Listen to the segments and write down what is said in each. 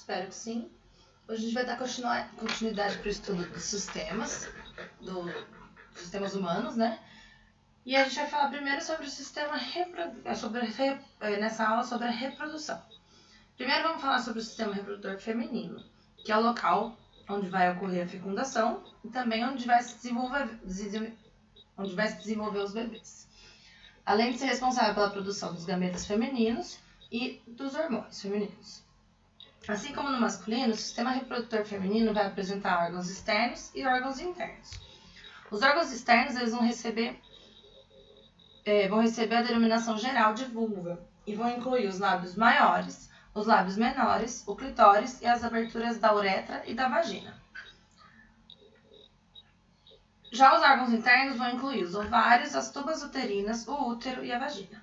Espero que sim. Hoje a gente vai dar continuidade para o estudo dos sistemas humanos, né? E a gente vai falar primeiro sobre o sistema nessa aula sobre a reprodução. Primeiro vamos falar sobre o sistema reprodutor feminino, que é o local onde vai ocorrer a fecundação e também onde vai se desenvolver os bebês. Além de ser responsável pela produção dos gametas femininos e dos hormônios femininos. Assim como no masculino, o sistema reprodutor feminino vai apresentar órgãos externos e órgãos internos. Os órgãos externos eles vão receber a denominação geral de vulva e vão incluir os lábios maiores, os lábios menores, o clitóris e as aberturas da uretra e da vagina. Já os órgãos internos vão incluir os ovários, as tubas uterinas, o útero e a vagina.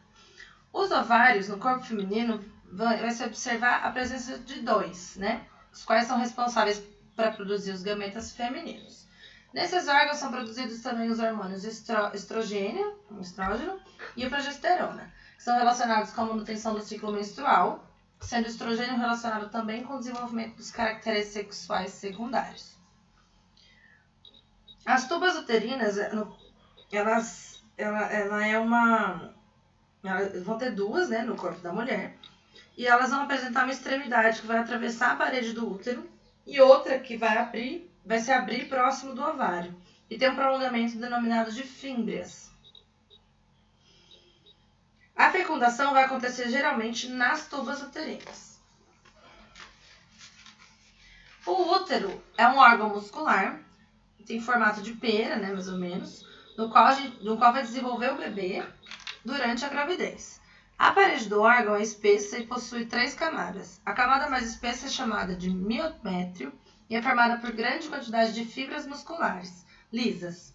Os ovários no corpo feminino vai se observar a presença de dois, né? Os quais são responsáveis para produzir os gametas femininos. Nesses órgãos são produzidos também os hormônios estrógeno e a progesterona, que são relacionados com a manutenção do ciclo menstrual, sendo o estrogênio relacionado também com o desenvolvimento dos caracteres sexuais secundários. As tubas uterinas, elas vão ter duas, né, no corpo da mulher, e elas vão apresentar uma extremidade que vai atravessar a parede do útero e outra que vai se abrir próximo do ovário e tem um prolongamento denominado de fímbrias. A fecundação vai acontecer geralmente nas tubas uterinas. O útero é um órgão muscular, tem formato de pera, né, mais ou menos, no qual vai desenvolver o bebê durante a gravidez. A parede do órgão é espessa e possui 3 camadas. A camada mais espessa é chamada de miométrio e é formada por grande quantidade de fibras musculares, lisas.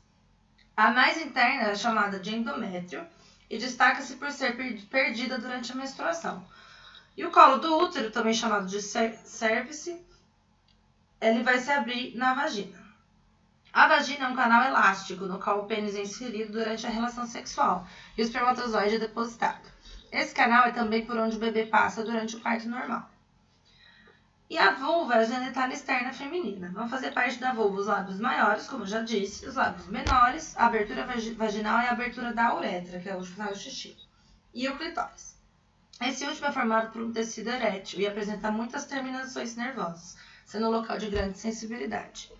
A mais interna é chamada de endométrio e destaca-se por ser perdida durante a menstruação. E o colo do útero, também chamado de cérvice, ele vai se abrir na vagina. A vagina é um canal elástico no qual o pênis é inserido durante a relação sexual e o espermatozoide é depositado. Esse canal é também por onde o bebê passa durante o parto normal. E a vulva é a genitália externa feminina. Vão fazer parte da vulva os lábios maiores, como eu já disse, os lábios menores, a abertura vaginal e a abertura da uretra, que é o final do xixi, e o clitóris. Esse último é formado por um tecido erétil e apresenta muitas terminações nervosas, sendo um local de grande sensibilidade.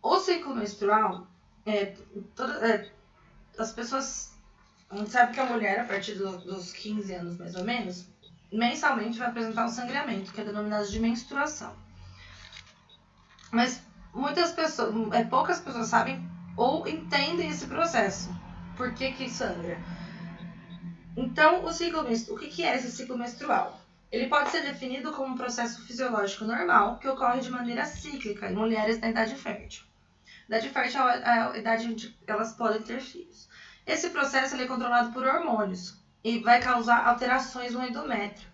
O ciclo menstrual, as pessoas... A gente sabe que a mulher, a partir dos 15 anos mais ou menos, mensalmente vai apresentar um sangramento, que é denominado de menstruação. Mas poucas pessoas sabem ou entendem esse processo. Por que sangra? Então, o que é esse ciclo menstrual? Ele pode ser definido como um processo fisiológico normal que ocorre de maneira cíclica em mulheres na idade fértil. A idade fértil é a idade onde elas podem ter filhos. Esse processo é controlado por hormônios e vai causar alterações no endométrio,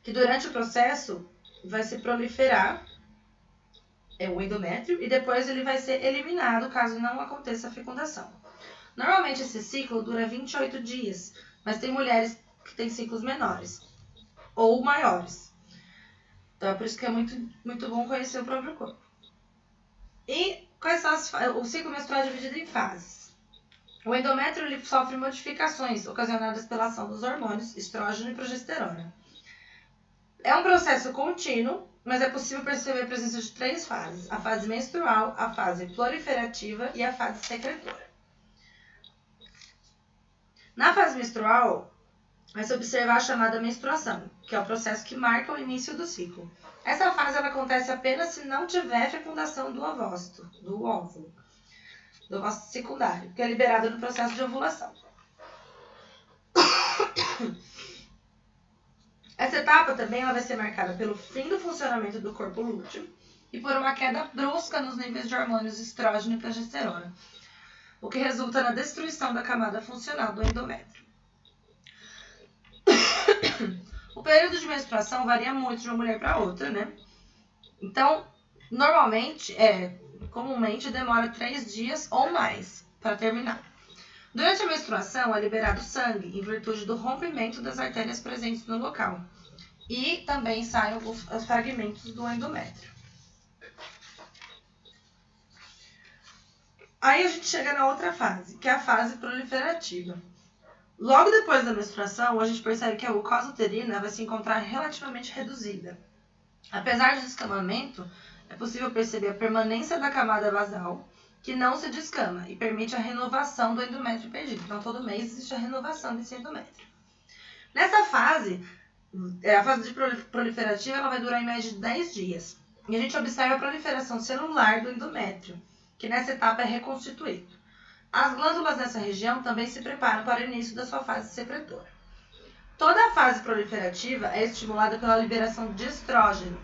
que durante o processo vai se proliferar o endométrio e depois ele vai ser eliminado caso não aconteça a fecundação. Normalmente esse ciclo dura 28 dias, mas tem mulheres que têm ciclos menores ou maiores. Então é por isso que é muito, muito bom conhecer o próprio corpo. E o ciclo menstrual é dividido em fases. O endométrio ele sofre modificações ocasionadas pela ação dos hormônios estrógeno e progesterona. É um processo contínuo, mas é possível perceber a presença de 3 fases: a fase menstrual, a fase proliferativa e a fase secretora. Na fase menstrual, vai se observar a chamada menstruação, que é o processo que marca o início do ciclo. Essa fase ela acontece apenas se não tiver fecundação do óvulo secundário, que é liberado no processo de ovulação. Essa etapa também ela vai ser marcada pelo fim do funcionamento do corpo lúteo e por uma queda brusca nos níveis de hormônios estrógeno e progesterona, o que resulta na destruição da camada funcional do endométrio. O período de menstruação varia muito de uma mulher para outra, né? Então, comumente demora 3 dias ou mais para terminar. Durante a menstruação é liberado sangue em virtude do rompimento das artérias presentes no local. e também saem os fragmentos do endométrio. Aí a gente chega na outra fase, que é a fase proliferativa. Logo depois da menstruação, a gente percebe que a mucosa uterina vai se encontrar relativamente reduzida. Apesar do descamamento, é possível perceber a permanência da camada basal, que não se descama e permite a renovação do endométrio perdido. Então, todo mês existe a renovação desse endométrio. Nessa fase, a fase de proliferativa, ela vai durar em média de 10 dias. E a gente observa a proliferação celular do endométrio, que nessa etapa é reconstituído. As glândulas nessa região também se preparam para o início da sua fase secretora. Toda a fase proliferativa é estimulada pela liberação de estrógeno,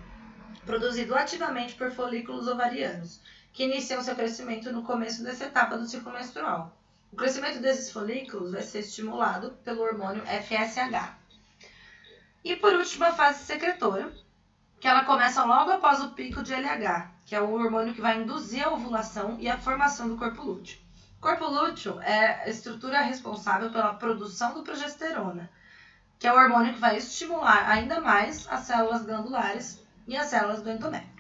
produzido ativamente por folículos ovarianos, que iniciam seu crescimento no começo dessa etapa do ciclo menstrual. O crescimento desses folículos vai ser estimulado pelo hormônio FSH. E por último, a fase secretora, que ela começa logo após o pico de LH, que é o hormônio que vai induzir a ovulação e a formação do corpo lúteo. O corpo lúteo é a estrutura responsável pela produção do progesterona, que é o hormônio que vai estimular ainda mais as células glandulares e as células do endométrio.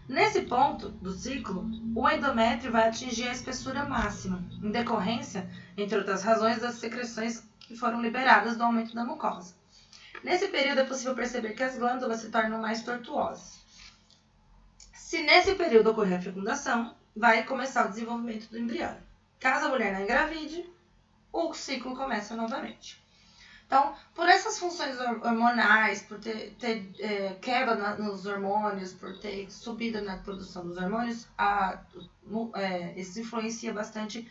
Nesse ponto do ciclo, o endométrio vai atingir a espessura máxima, em decorrência, entre outras razões, das secreções que foram liberadas do aumento da mucosa. Nesse período é possível perceber que as glândulas se tornam mais tortuosas. Se nesse período ocorrer a fecundação, vai começar o desenvolvimento do embrião. Caso a mulher não engravide, o ciclo começa novamente. Então, por essas funções hormonais, por ter queda nos hormônios, por ter subida na produção dos hormônios, isso influencia bastante.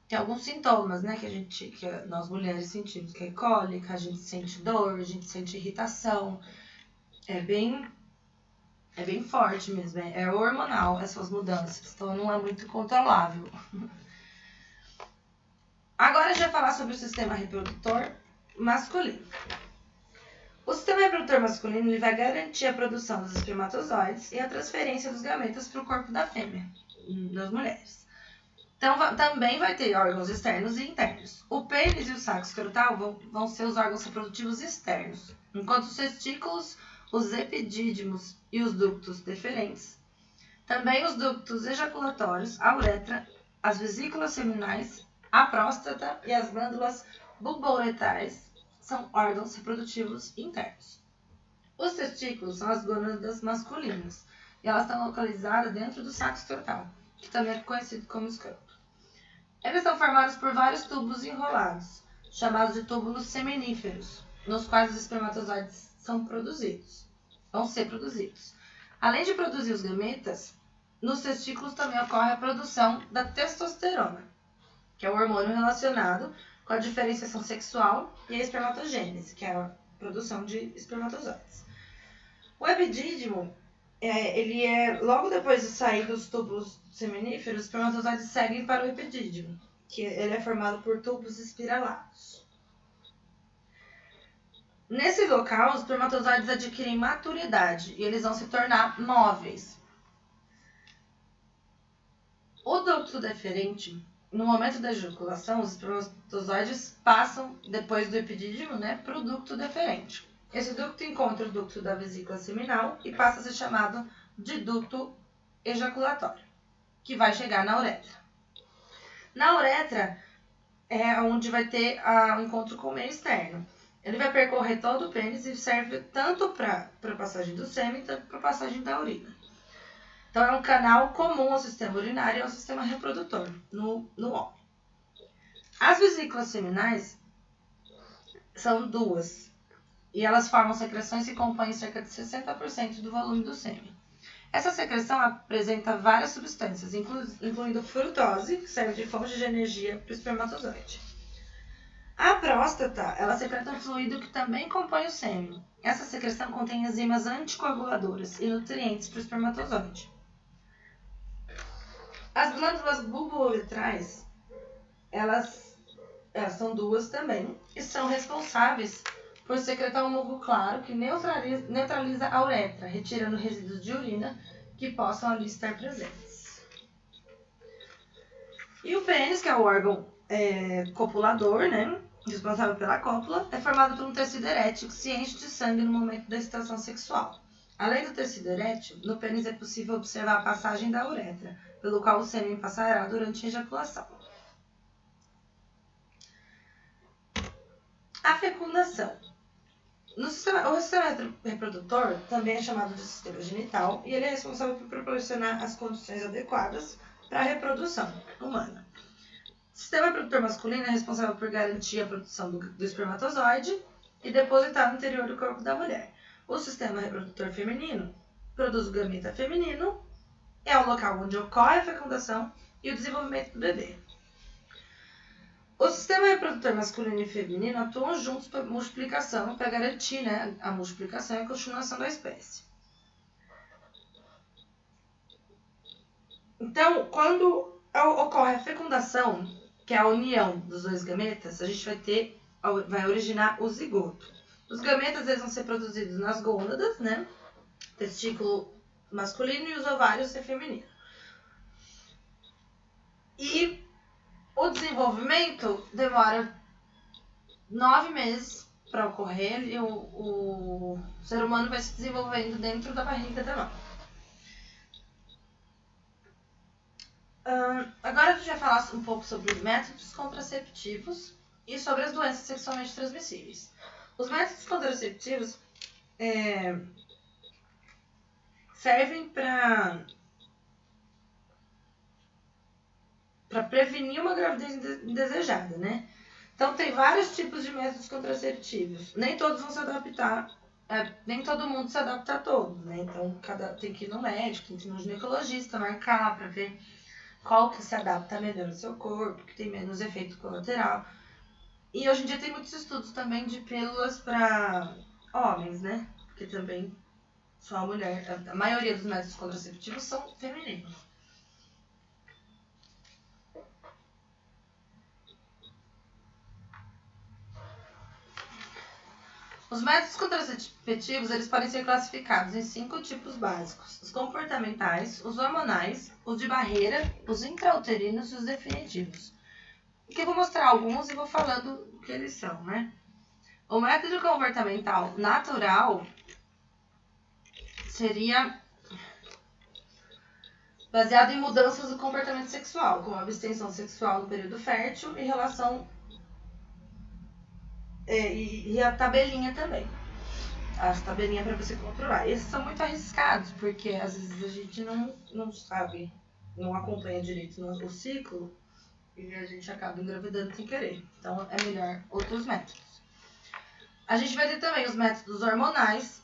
Tem alguns sintomas, né, que nós mulheres sentimos, que é cólica, a gente sente dor, a gente sente irritação. É bem forte mesmo, é hormonal essas mudanças, então não é muito controlável. Agora a gente vai falar sobre o sistema reprodutor masculino. O sistema reprodutor masculino ele vai garantir a produção dos espermatozoides e a transferência dos gametas para o corpo da fêmea, das mulheres. Então, também vai ter órgãos externos e internos. O pênis e o saco escrotal vão ser os órgãos reprodutivos externos, enquanto os testículos, os epidídimos e os ductos deferentes. Também os ductos ejaculatórios, a uretra, as vesículas seminais, a próstata e as glândulas bulbouretais são órgãos reprodutivos internos. Os testículos são as gônadas masculinas e elas estão localizadas dentro do saco escrotal, que também é conhecido como escroto. Eles são formados por vários tubos enrolados, chamados de túbulos seminíferos, nos quais os espermatozoides vão ser produzidos. Além de produzir os gametas, nos testículos também ocorre a produção da testosterona, que é o hormônio relacionado com a diferenciação sexual e a espermatogênese, que é a produção de espermatozoides. O epidídimo, logo depois de sair dos túbulos seminíferos, os espermatozoides seguem para o epidídimo, que ele é formado por tubos espiralados. Nesse local, os espermatozoides adquirem maturidade e eles vão se tornar móveis. O ducto deferente, no momento da ejaculação, os espermatozoides passam, depois do epidídimo, para o ducto deferente. Esse ducto encontra o ducto da vesícula seminal e passa a ser chamado de ducto ejaculatório, que vai chegar na uretra. Na uretra é onde vai ter o encontro com o meio externo. Ele vai percorrer todo o pênis e serve tanto para a passagem do sêmen, tanto para a passagem da urina. Então, é um canal comum ao sistema urinário e ao sistema reprodutor no homem. As vesículas seminais são duas, e elas formam secreções que compõem cerca de 60% do volume do sêmen. Essa secreção apresenta várias substâncias, incluindo frutose, que serve de fonte de energia para o espermatozoide. A próstata, ela secreta um fluido que também compõe o sêmen. Essa secreção contém enzimas anticoaguladoras e nutrientes para o espermatozoide. As glândulas bulbouretrais, elas são duas também, e são responsáveis por secretar um muco claro que neutraliza a uretra, retirando resíduos de urina que possam ali estar presentes. E o pênis, que é o órgão copulador, responsável pela cópula, é formado por um tecido erétil que se enche de sangue no momento da excitação sexual. Além do tecido erétil, no pênis é possível observar a passagem da uretra, pelo qual o sêmen passará durante a ejaculação. A fecundação. O sistema reprodutor também é chamado de sistema genital e ele é responsável por proporcionar as condições adequadas para a reprodução humana. O sistema reprodutor masculino é responsável por garantir a produção do espermatozoide e depositar no interior do corpo da mulher. O sistema reprodutor feminino produz o gameta feminino, é o local onde ocorre a fecundação e o desenvolvimento do bebê. O sistema reprodutor masculino e feminino atuam juntos para multiplicação, para garantir, né, a multiplicação e a continuação da espécie. Então, quando ocorre a fecundação, que é a união dos dois gametas, a gente vai originar o zigoto. Os gametas eles vão ser produzidos nas gônadas, né, testículo masculino e os ovários feminino. E o desenvolvimento demora 9 meses para ocorrer e o ser humano vai se desenvolvendo dentro da barriga da mãe. Agora a gente vai falar um pouco sobre os métodos contraceptivos e sobre as doenças sexualmente transmissíveis. Os métodos contraceptivos servem para prevenir uma gravidez indesejada, né? Então, tem vários tipos de métodos contraceptivos. Nem todos vão se adaptar, nem todo mundo se adapta a todos, né? Então, tem que ir no médico, tem que ir no ginecologista, marcar para ver qual que se adapta melhor ao seu corpo, que tem menos efeito colateral. E hoje em dia tem muitos estudos também de pílulas para homens, né? Porque também só a mulher, a maioria dos métodos contraceptivos são femininos. Os métodos contraceptivos eles podem ser classificados em 5 tipos básicos: os comportamentais, os hormonais, os de barreira, os intrauterinos e os definitivos. Aqui eu vou mostrar alguns e vou falando o que eles são, né? O método comportamental natural seria baseado em mudanças do comportamento sexual, como abstenção sexual no período fértil e relação e a tabelinha também. As tabelinhas para você controlar. Esses são muito arriscados, porque às vezes a gente não sabe, não acompanha direito o ciclo e a gente acaba engravidando sem querer. Então é melhor outros métodos. A gente vai ter também os métodos hormonais,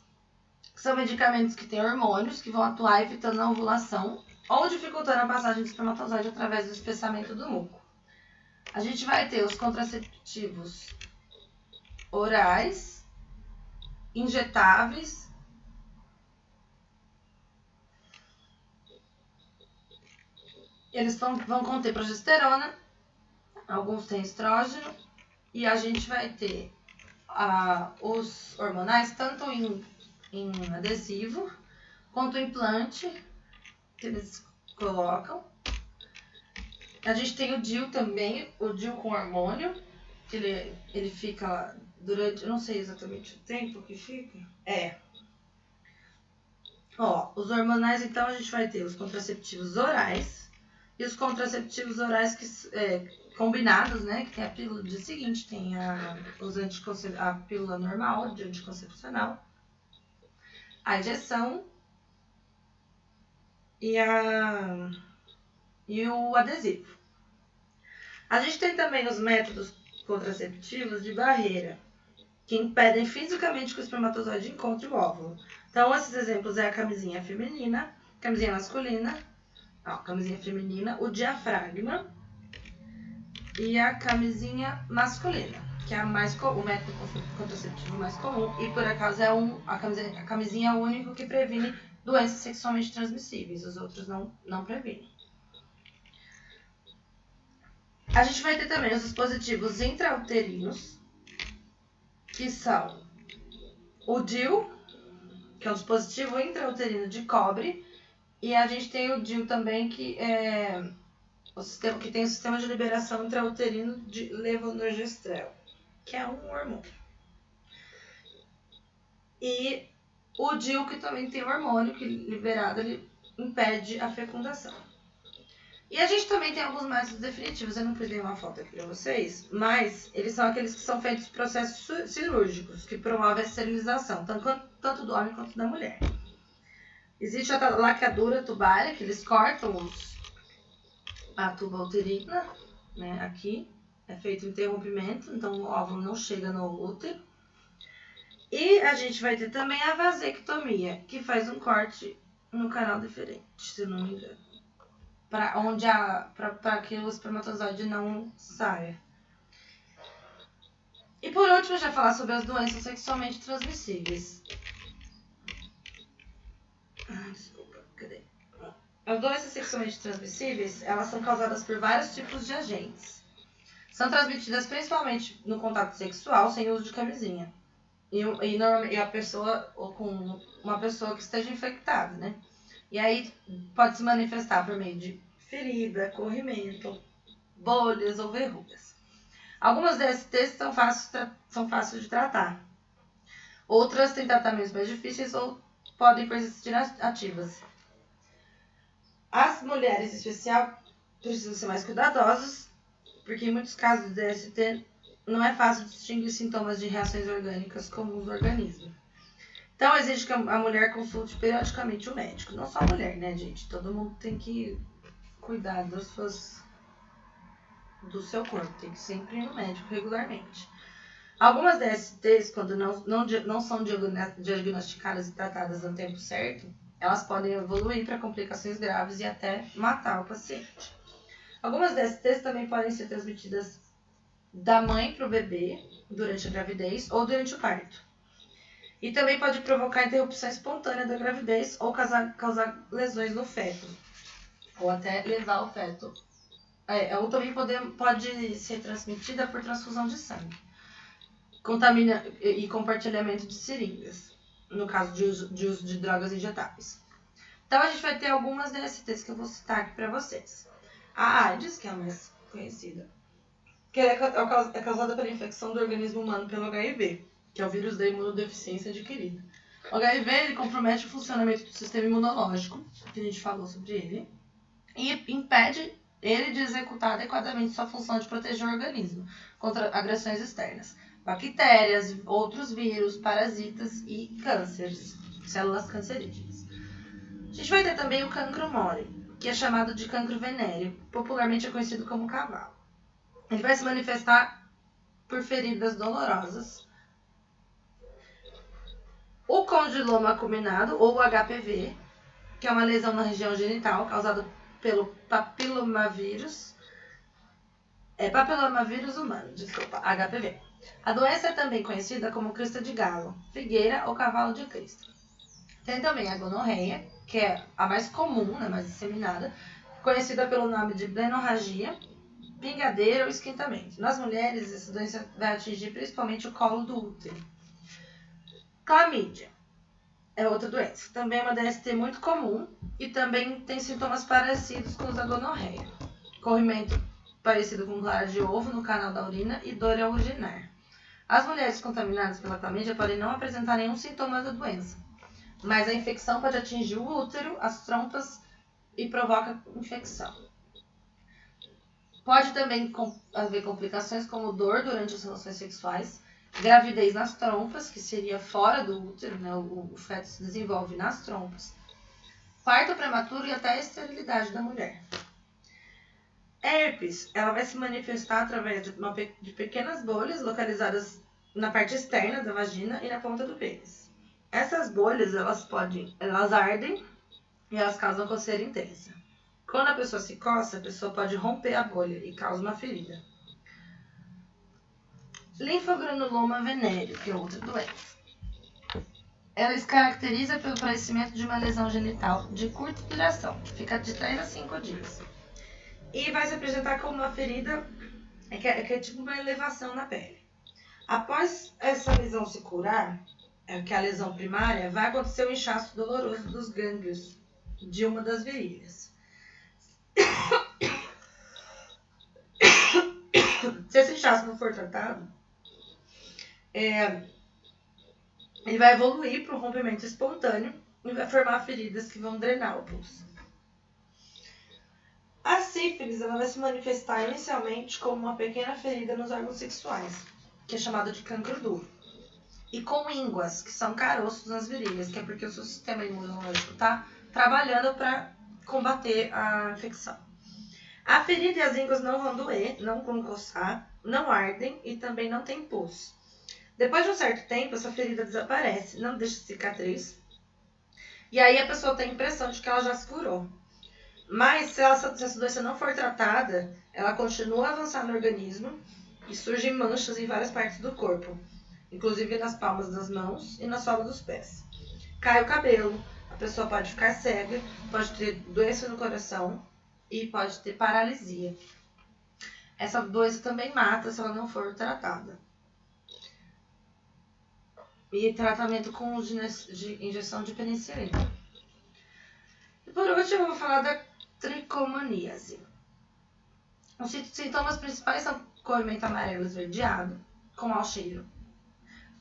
que são medicamentos que têm hormônios que vão atuar evitando a ovulação ou dificultando a passagem do espermatozoide através do espessamento do muco. A gente vai ter os contraceptivos orais, injetáveis, eles vão conter progesterona, alguns têm estrógeno, e a gente vai ter os hormonais tanto em adesivo quanto implante que eles colocam. A gente tem o DIU também, o DIU com hormônio, que ele fica durante, eu não sei exatamente o tempo que fica. Os hormonais, então, a gente vai ter os contraceptivos orais e os contraceptivos orais combinados, né? Que tem a pílula do dia seguinte, tem a pílula normal de anticoncepcional, a injeção e o adesivo. A gente tem também os métodos contraceptivos de barreira, que impedem fisicamente que o espermatozoide encontre o óvulo. Então, esses exemplos é a camisinha feminina, camisinha masculina, camisinha feminina, o diafragma e a camisinha masculina, que é o método contraceptivo mais comum e, por acaso, a camisinha é o único que previne doenças sexualmente transmissíveis, os outros não previnem. A gente vai ter também os dispositivos intrauterinos, que são o DIU, que é um dispositivo intrauterino de cobre, e a gente tem o DIU também, que tem o sistema de liberação intrauterino de levonorgestrel. que é um hormônio. E o DIU, que também tem hormônio, que liberado ele impede a fecundação. E a gente também tem alguns métodos definitivos. Eu não peguei uma foto aqui para vocês, mas eles são aqueles que são feitos processos cirúrgicos, que promovem a esterilização, tanto do homem quanto da mulher. Existe a laqueadura tubária, que eles cortam a tuba uterina, né, aqui. É feito o interrompimento, então o óvulo não chega no útero. E a gente vai ter também a vasectomia, que faz um corte no canal deferente, se eu não me engano. Para que o espermatozoide não saia. E por último, eu já falar sobre as doenças sexualmente transmissíveis. Desculpa, cadê? As doenças sexualmente transmissíveis, elas são causadas por vários tipos de agentes. São transmitidas principalmente no contato sexual, sem uso de camisinha. E a pessoa, ou com uma pessoa que esteja infectada, né? E aí pode se manifestar por meio de ferida, corrimento, bolhas ou verrugas. Algumas DSTs são fáceis de tratar. Outras têm tratamentos mais difíceis ou podem persistir ativas. As mulheres, em especial, precisam ser mais cuidadosas, porque em muitos casos de DST não é fácil distinguir sintomas de reações orgânicas comuns do organismo. Então, exige que a mulher consulte periodicamente o médico. Não só a mulher, né, gente? Todo mundo tem que cuidar do seu corpo. Tem que sempre ir no médico regularmente. Algumas DSTs, quando não são diagnosticadas e tratadas no tempo certo, elas podem evoluir para complicações graves e até matar o paciente. Algumas DSTs também podem ser transmitidas da mãe para o bebê durante a gravidez ou durante o parto. E também pode provocar interrupção espontânea da gravidez ou causar lesões no feto. Ou até levar o feto. Ou também pode ser transmitida por transfusão de sangue. Contamina e compartilhamento de seringas, no caso de uso de drogas injetáveis. Então a gente vai ter algumas DSTs que eu vou citar aqui para vocês. A AIDS, que é a mais conhecida, que é causada pela infecção do organismo humano pelo HIV, que é o vírus da imunodeficiência adquirida. O HIV ele compromete o funcionamento do sistema imunológico, que a gente falou sobre ele, e impede ele de executar adequadamente sua função de proteger o organismo contra agressões externas, bactérias, outros vírus, parasitas e cânceres, células cancerígenas. A gente vai ter também o cancro mole, que é chamado de cancro venéreo, popularmente é conhecido como cavalo. Ele vai se manifestar por feridas dolorosas. O condiloma acuminado, ou HPV, que é uma lesão na região genital causada pelo papilomavírus. Papilomavírus humano, HPV. A doença é também conhecida como crista de galo, figueira ou cavalo de Cristo. Tem também a gonorreia, que é a mais comum, né, mais disseminada, conhecida pelo nome de blenorragia, pingadeira ou esquentamento. Nas mulheres, essa doença vai atingir principalmente o colo do útero. Clamídia é outra doença. Também é uma DST muito comum e também tem sintomas parecidos com os da gonorreia. Corrimento parecido com clara de ovo no canal da urina e dor ao urinar. As mulheres contaminadas pela clamídia podem não apresentar nenhum sintoma da doença, mas a infecção pode atingir o útero, as trompas e provoca infecção. Pode também haver complicações como dor durante as relações sexuais, gravidez nas trompas, que seria fora do útero, né? O feto se desenvolve nas trompas, parto prematuro e até a esterilidade da mulher. Herpes, ela vai se manifestar através de pequenas bolhas localizadas na parte externa da vagina e na ponta do pênis. Essas bolhas, elas ardem e elas causam coceira intensa. Quando a pessoa se coça, a pessoa pode romper a bolha e causa uma ferida. Linfogranuloma venéreo, que é outra doença. Ela se caracteriza pelo aparecimento de uma lesão genital de curta duração, fica de 3 a 5 dias. E vai se apresentar como uma ferida, que é tipo uma elevação na pele. Após essa lesão se curar, que é a lesão primária, vai acontecer o inchaço doloroso dos gânglios de uma das virilhas. Se esse inchaço não for tratado, Ele vai evoluir para um rompimento espontâneo e vai formar feridas que vão drenar o pulso. A sífilis ela vai se manifestar inicialmente como uma pequena ferida nos órgãos sexuais, que é chamada de cancro duro. E com ínguas, que são caroços nas virilhas, que é porque o seu sistema imunológico está trabalhando para combater a infecção. A ferida e as ínguas não vão doer, não vão coçar, não ardem e também não tem pus. Depois de um certo tempo, essa ferida desaparece, não deixa cicatriz. E aí a pessoa tem a impressão de que ela já se curou. Mas se essa doença não for tratada, ela continua a avançar no organismo e surgem manchas em várias partes do corpo, inclusive nas palmas das mãos e na sola dos pés. Cai o cabelo, a pessoa pode ficar cega, pode ter doença no coração e pode ter paralisia. Essa doença também mata se ela não for tratada. E tratamento com injeção de penicilina. E por último, eu vou falar da tricomoníase. Os sintomas principais são corrimento amarelo esverdeado, com mau cheiro,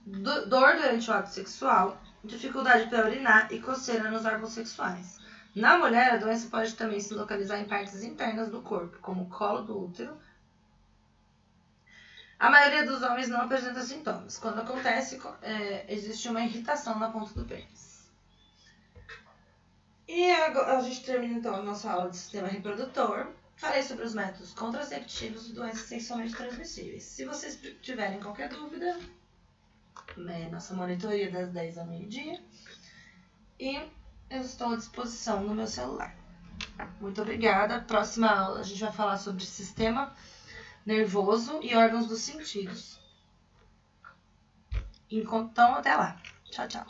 dor durante o ato sexual, dificuldade para urinar e coceira nos órgãos sexuais. Na mulher, a doença pode também se localizar em partes internas do corpo, como o colo do útero. A maioria dos homens não apresenta sintomas. Quando acontece, existe uma irritação na ponta do pênis. E agora a gente termina então a nossa aula de sistema reprodutor. Falei sobre os métodos contraceptivos e doenças sexualmente transmissíveis. Se vocês tiverem qualquer dúvida, nossa monitoria das 10 ao meio-dia. E eu estou à disposição no meu celular. Muito obrigada. Próxima aula a gente vai falar sobre sistema nervoso e órgãos dos sentidos. Então, até lá. Tchau, tchau.